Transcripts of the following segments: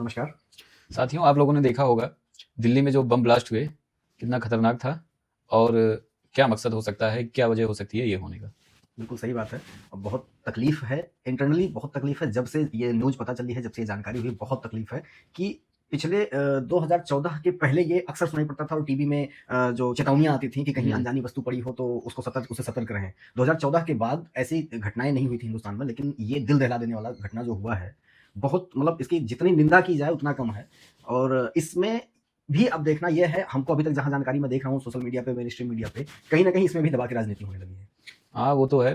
नमस्कार। साथियों, आप लोगों ने देखा होगा दिल्ली में जो बम ब्लास्ट हुए कितना खतरनाक था और क्या मकसद हो सकता है, क्या वजह हो सकती है ये होने का। बिल्कुल सही बात है और बहुत तकलीफ़ है, इंटरनली बहुत तकलीफ़ है। जब से ये न्यूज़ पता चली है, जब से ये जानकारी हुई, बहुत तकलीफ़ है कि पिछले 2014 के पहले ये अक्सर सुनाई पड़ता था और टीवी में जो चेतावनियाँ आती थी कि कहीं अनजानी वस्तु पड़ी हो तो उससे सतर्क रहें। 2014 के बाद ऐसी घटनाएँ नहीं हुई थी हिंदुस्तान में, लेकिन ये दिल दहला देने वाला घटना जो हुआ है, बहुत मतलब इसकी जितनी निंदा की जाए उतना कम है। और इसमें भी अब देखना ये है, हमको अभी तक जहाँ जानकारी मैं देख रहा हूँ सोशल मीडिया पे, मेनस्ट्रीम मीडिया पे, कहीं न कहीं इसमें भी दबा के राजनीति होने लगी है। हाँ, वो तो है।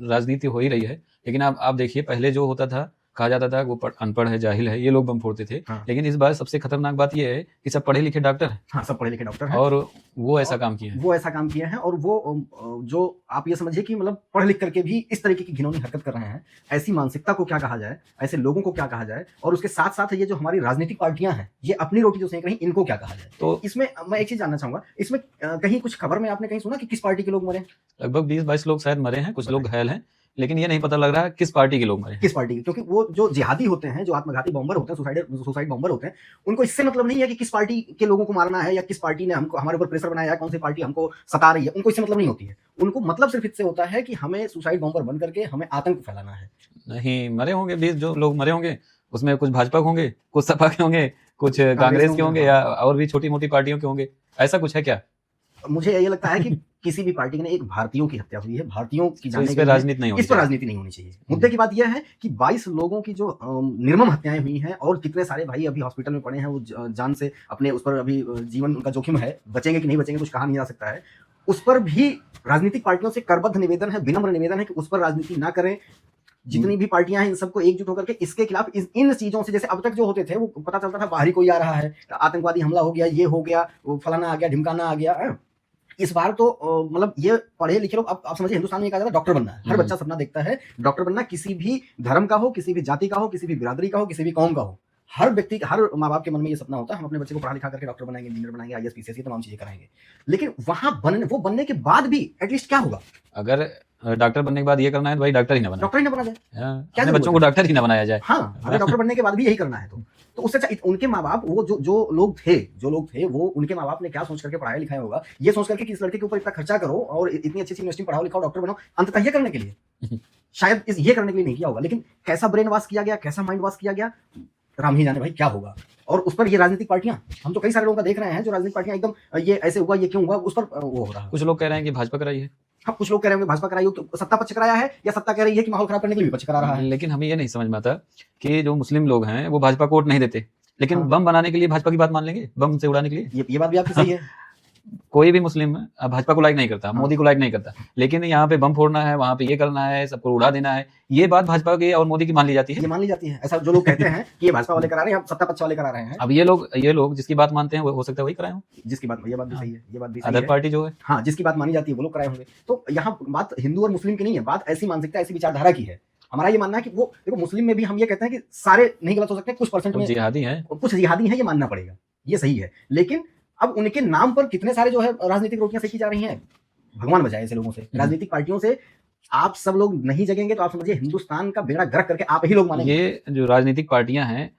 राजनीति हो ही रही है, लेकिन आप देखिए पहले जो होता था, कहा जाता था वो अनपढ़ है, जाहिल है, ये लोग बम फोड़ते थे। हाँ। लेकिन इस बार सबसे खतरनाक बात ये है कि सब पढ़े लिखे डॉक्टर हैं हाँ, सब पढ़े लिखे डॉक्टर हैं और वो ऐसा और काम किए हैं। वो ऐसा काम किए हैं और वो जो आप ये समझिए कि मतलब पढ़ लिख करके भी इस तरीके की घिनौनी हरकत कर रहे हैं। ऐसी मानसिकता को क्या कहा जाए, ऐसे लोगों को क्या कहा जाए और उसके साथ-साथ ये जो हमारी राजनीतिक पार्टियाँ हैं, ये अपनी रोटी जो सेंक रही हैं, इनको क्या कहा जाए? तो इसमें मैं एक चीज़ जानना चाहूँगा, इसमें कहीं कुछ खबर में आपने कहीं सुना कि किस पार्टी के लोग मरे? लगभग 20-22 लोग शायद मरे हैं, कुछ लोग बताइए। घायल हैं, लेकिन ये नहीं पता लग रहा किस पार्टी के लोग मरे हैं। किस पार्टी के? क्योंकि वो जो जिहादी होते हैं, जो आत्मघाती बॉम्बर होते हैं, सुसाइड बॉम्बर होते हैं, उनको इससे मतलब नहीं है कि किस पार्टी के लोगों को मारना है या किस पार्टी ने हमको हमारे ऊपर प्रेशर बनाया है, कौन-सी पार्टी हमको सता रही है, उनको इससे मतलब नहीं होती है। उनको मतलब सिर्फ़ इससे होता है कि हमें सुसाइड बॉम्बर बन करके हमें आतंक फैलाना है। नहीं, मरे होंगे 20 जो लोग मरे होंगे, उसमें कुछ भाजपा के होंगे, कुछ सपा के होंगे, कुछ कांग्रेस के होंगे हाँ। या और भी छोटी-मोटी पार्टियों के होंगे। ऐसा कुछ है क्या? मुझे ये लगता है कि किसी भी पार्टी की नहीं, एक भारतीयों की हत्या हुई है, भारतीयों की तो जाने इस पे गई हैं, राजनीति नहीं होनी इस पर चाहिए। राजनीति नहीं होनी चाहिए। मुद्दे की बात ये है कि 22 लोगों की जो निर्मम हत्याएँ हुई हैं और कितने सारे भाई अभी हॉस्पिटल में पड़े हैं, वो जान से अपने उस पर अभी जीवन उनका जोखिम है, बचेंगे कि नहीं बचेंगे कुछ कहा नहीं जा सकता है। उस पर भी राजनीतिक पार्टियों से करबद्ध निवेदन है, विनम्र निवेदन है कि उस पर राजनीति ना करें। जितनी भी पार्टियां हैं इन सबको एकजुट होकर के इसके खिलाफ इन चीजों से, जैसे अब तक जो होते थे वो पता चलता था बाहरी कोई आ रहा है, आतंकवादी हमला हो गया, ये हो गया, वो फलाना आ गया, ढिमकाना आ गया है। इस बार तो मतलब ये पढ़े लिखे लोग, अब आप समझिए हिंदुस्तान में ये कहा जाता है डॉक्टर बनना है, हर बच्चा सपना देखता है डॉक्टर बनना, किसी भी धर्म का हो, किसी भी जाति का हो, किसी भी बिरादरी का हो, किसी भी कौम का हो। हर व्यक्ति, हर माँ बाप के मन में ये सपना होता है हम अपने बच्चे को पढ़ा लिखा करके डॉक्टर बनाएंगे, इंजीनियर बनाएंगे, आईएएस पीसीएस ये तमाम चीजें कराएंगे। लेकिन वो बनने के बाद भी एटलीस्ट क्या होगा? अगर डॉक्टर बनने के बाद ये करना है तो भाई डॉक्टर ही ना बनाए। डॉक्टर ही ना बना जाए। हाँ, क्या अपने जरूरत बच्चों को है? डॉक्टर ही ना बनाया जाए। हाँ, अगर डॉक्टर बनने के बाद भी यही करना है तो उससे अच्छा उनके माँ-बाप, वो जो लोग थे, वो उनके माँ-बाप ने क्या सोच करके पढ़ाया-लिखाया होगा, ये सोच करके कि इस लड़के के ऊपर इतना खर्चा करो और इतनी अच्छी-अच्छी यूनिवर्सिटी में पढ़ाओ-लिखाओ, डॉक्टर बनाओ, अंततः ये करने के लिए। शायद ये करने के लिए नहीं किया होगा, लेकिन कैसा ब्रेन वॉश किया गया, कैसा माइंड वॉश किया गया, राम ही जाने भाई क्या होगा। और उस पर ये राजनीतिक पार्टियाँ, हम तो कई सारे लोगों का देख रहे हैं जो राजनीतिक पार्टियाँ एकदम ये ऐसे हुआ, ये क्यों हुआ, उस पर वो हो रहा है। कुछ लोग कह रहे हैं कि भाजपा कराई है, हाँ, कुछ लोग कह रहे होंगे भाजपा कराई हो, तो सत्ता पक्ष कराया है या सत्ता कह रही है कि माहौल खराब करने के लिए विपक्ष करा रहा है। लेकिन हमें ये नहीं समझ में आता कि जो मुस्लिम लोग हैं वो भाजपा को वोट नहीं देते, लेकिन हाँ। बम बनाने के लिए भाजपा की बात मान लेंगे, बम से उड़ाने के लिए। ये बात भी आपकी सही है। कोई भी मुस्लिम भाजपा को लाइक नहीं करता, हाँ। मोदी को लाइक नहीं करता, लेकिन यहाँ पे बम फोड़ना है, वहां पे ये करना है, सबको उड़ा देना है, ये बात भाजपा की और मोदी की मान ली जाती है। ये मान ली जाती है। ऐसा जो लोग कहते हैं कि ये भाजपा वाले करा रहे हैं, हम सत्ता पक्ष वाले करा रहे हैं। अब ये लोग जिसकी बात मानते हैं वो हो सकता है वही कराए हों। जिसकी बात, ये बात भी सही है, ये बात भी सही अदर है। पार्टी जो है, हाँ, जिसकी बात मानी जाती है वो लोग कराए होंगे। तो यहाँ बात हिंदू और मुस्लिम की नहीं है, बात ऐसी मानसिकता, ऐसी विचारधारा की है। हमारा ये मानना है कि वो देखो, मुस्लिम में भी हम ये कहते हैं कि सारे नहीं गलत हो सकते, कुछ परसेंट में जिहादी हैं। कुछ जिहादी हैं, ये मानना पड़ेगा, ये सही है। लेकिन अब उनके नाम पर कितने सारे जो है राजनीतिक रोटियां सेकी जा रही हैं, भगवान बचाए ऐसे लोगों से, राजनीतिक पार्टियों से। आप सब लोग नहीं जगेंगे तो आप समझिए हिंदुस्तान का बेड़ा गर्क करके आप ही लोग मानेंगे। ये जो राजनीतिक पार्टियां हैं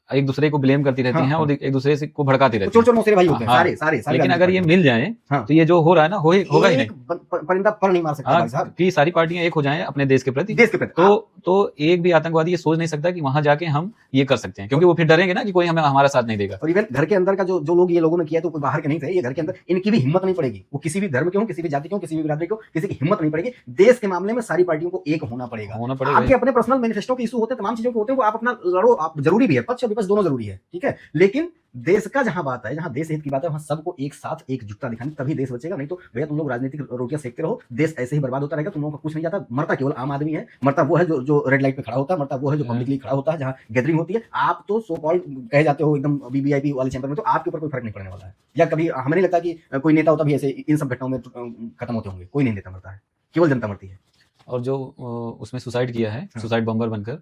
एक दूसरे को ब्लेम करती रहती हाँ, हैं और एक दूसरे से को भड़काती रहती चोर हैं। चोर मौसेरे भाई होते हैं, हाँ, सारे लेकिन अगर ये मिल जाए हाँ। तो ये जो हो रहा है ना होगा ही नहीं। परिंदा पर नहीं मार सकता भाई हाँ, साहब, कि सारी पार्टियां एक हो जाएं अपने देश के प्रति, देश के प्रति। तो एक भी आतंकवादी ये सोच नहीं सकता कि वहां जाके हम ये कर सकते हैं, क्योंकि वो फिर डरेंगे ना कि कोई हमें हमारा साथ नहीं देगा। और इवन घर के अंदर का जो लोग ये लोगों ने किया, तो कोई बाहर के नहीं थे, ये घर के अंदर इनकी भी हिम्मत नहीं पड़ेगी। वो किसी भी धर्म के हो, किसी भी जाति के हो, किसी भी बिरादरी के हो, किसी की हिम्मत नहीं पड़ेगी। देश के मामले में सारी पार्टियों को एक होना पड़ेगा। आपके अपने पर्सनल मैनिफेस्टो के इशू होते हैं, तमाम चीजों के होते हैं, वो आप अपना लड़ो, आप जरूरी भी है, पक्ष और विपक्ष दोनों जरूरी है, ठीक है। लेकिन देश का जहां बात है, जहां देश हित की बात है, वहां सबको एक साथ एकजुटता दिखानी, तभी देश बचेगा। नहीं तो भैया तुम लोग राजनीतिक रोटियां सेकते रहो, देश ऐसे ही बर्बाद होता रहेगा, तुम लोगों का कुछ नहीं जाता। मरता केवल आम आदमी है, मरता वो है जो रेड लाइट पे खड़ा होता है, मरता वो है जो पब्लिकली खड़ा होता है, जहां गैदरिंग होती है। आप तो सो कॉल्ड कहे जाते हो एकदम वीवीआईपी वाले चैंबर में, तो आपके ऊपर कोई फर्क नहीं पड़ने वाला है। या कभी हमें नहीं लगता कि कोई नेता होता भी ऐसे इन सब घटनाओं में खत्म होते होंगे। कोई नहीं नेता मरता है, केवल जनता मरती है। और जो उसमें सुसाइड किया है, सुसाइड बॉम्बर बनकर,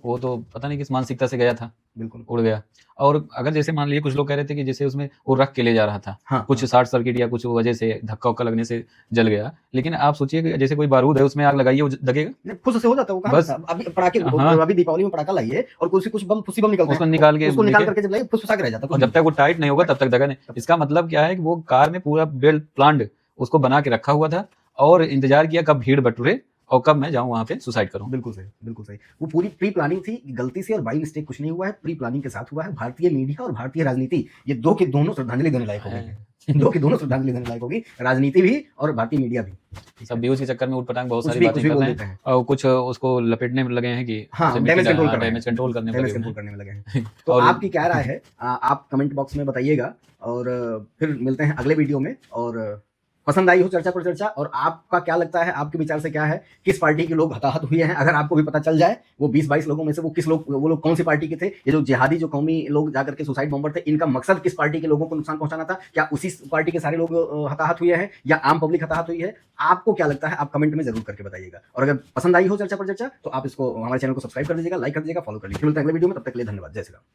वो तो पता नहीं किस मानसिकता से गया था, बिल्कुल। उड़ गया। और अगर जैसे मान लीजिए कुछ लोग कह रहे थे कि जैसे उसमें वो रख के ले जा रहा था, हाँ, कुछ शॉर्ट सर्किट या कुछ वजह से धक्का-वक्का लगने से जल गया। लेकिन आप सोचिए कि जैसे कोई बारूद है उसमें आग लगाइए, वो दगेगा? नहीं, फुस से हो जाता है वो, कहाँ बस। लगता है? अभी पटाखे, हाँ। अभी दीपावली में पटाखा लाइए और कुछ बम, फुस्सी बम निकलते उसको हैं, निकाल के उसको निकाल देखिए, करके जब लाइए फुसफुसा के रह जाता है, और कुछ जब तक वो टाइट नहीं होगा तब तक दगा नहीं। इसका मतलब क्या है कि वो कार में पूरा वेल प्लान्ड उसको बना के रखा हुआ था और इंतजार किया कब भीड़ बटुरे और कब मैं जाऊं वहां पे सुसाइड करूं। बिल्कुल सही, बिल्कुल सही। वो पूरी प्री प्लानिंग थी, गलती से और बाई मिस्टेक कुछ नहीं हुआ है, प्री प्लानिंग के साथ हुआ है। भारतीय मीडिया और भारतीय राजनीति, ये दो के दोनों श्रद्धांजलि देने लायक हो गए हैं। दो की दोनों श्रद्धांजलि देने लायक होगी, राजनीति भी और भारतीय मीडिया भी। सब व्यूज के चक्कर में उठपटांग बहुत कुछ सारी भी बातें कुछ भी कर बोल रहे देते हैं हैं। और कुछ उसको लपेटने में लगे हैं कि हाँ, उसे मिट्टी डैमेज कंट्रोल कर रहे डैमेज कंट्रोल करने में डैमेज लगे हुए कंट्रोल करने में लगे हैं। हैं। तो और आपकी क्या राय है, आप कमेंट बॉक्स में बताइएगा और फिर मिलते हैं अगले वीडियो में। और पसंद आई हो चर्चा पर चर्चा, और आपका क्या लगता है, आपके विचार से क्या है, किस पार्टी के लोग हताहत हुए हैं, अगर आपको भी पता चल जाए वो 20-22 लोगों में से वो लोग कौन सी पार्टी के थे, ये जो जिहादी जो कौमी लोग जाकर के सुसाइड बॉम्बर थे, इनका मकसद किस पार्टी के लोगों को नुकसान पहुंचाना था, क्या उसी पार्टी के सारे लोग हताहत हुए हैं या आम पब्लिक हताहत हुई है? आपको क्या लगता है, आप कमेंट में जरूर करके बताइएगा। और अगर पसंद आई हो चर्चा पर चर्चा तो आप इसको, हमारे चैनल को सब्सक्राइब कर दीजिएगा, लाइक कर दीजिएगा, फॉलो कर लीजिए। मिलते हैं अगले वीडियो में, तब तक के लिए धन्यवाद। जय श्री राम।